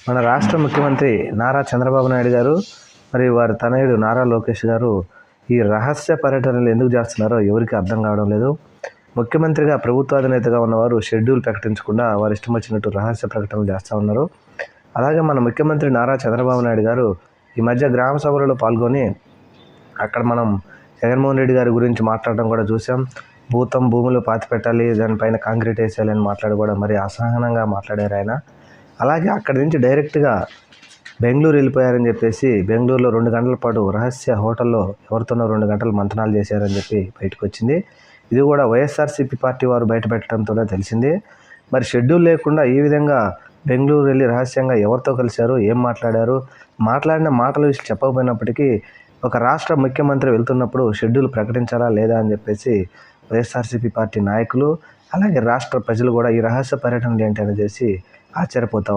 మన రాష్ట్ర ముఖ్యమంత్రి నారా చంద్రబాబు నాయుడు గారు మరియు వారి తనయుడు నారా లోకేష్ గారు ఈ రహస్య పర్యటనలు ఎందుకు చేస్తున్నారో ఎవరికి అర్థం కావడం లేదు. ముఖ్యమంత్రిగా ప్రభుత్వాధినేతగా ఉన్నవారు షెడ్యూల్ ప్రకటించకుండా వారు ఇష్టం వచ్చినట్టు రహస్య ప్రకటనలు చేస్తూ ఉన్నారు. అలాగే మన ముఖ్యమంత్రి నారా చంద్రబాబు నాయుడు గారు ఈ మధ్య గ్రామ సభలలో పాల్గొని అక్కడ మనం జగన్మోహన్ రెడ్డి గారి గురించి మాట్లాడడం కూడా చూసాం. భూములు పాతిపెట్టాలి, దానిపైన కాంక్రీట్ వేసేయాలని మాట్లాడి కూడా మరి అసహనంగా మాట్లాడారు ఆయన. అలాగే అక్కడి నుంచి డైరెక్ట్గా బెంగళూరు వెళ్ళిపోయారని చెప్పేసి బెంగళూరులో 2 గంటల పాటు రహస్య హోటల్లో ఎవరితోనో 2 గంటలు మంతనాలు చేశారని చెప్పి బయటకు వచ్చింది. ఇది కూడా వైఎస్ఆర్సీపీ పార్టీ వారు బయటపెట్టడంతోనే తెలిసింది. మరి షెడ్యూల్ లేకుండా ఈ విధంగా బెంగళూరు వెళ్ళి రహస్యంగా ఎవరితో కలిశారు, ఏం మాట్లాడారు, మాట్లాడిన మాటల విషయం చెప్పకపోయినప్పటికీ ఒక రాష్ట్ర ముఖ్యమంత్రి వెళ్తున్నప్పుడు షెడ్యూల్ ప్రకటించాలా లేదా అని చెప్పేసి వైఎస్ఆర్సీపీ పార్టీ నాయకులు అలాగే రాష్ట్ర ప్రజలు కూడా ఈ రహస్య పర్యటనలు ఏంటి అని చేసి ఆశ్చర్యపోతూ ఉన్నారు.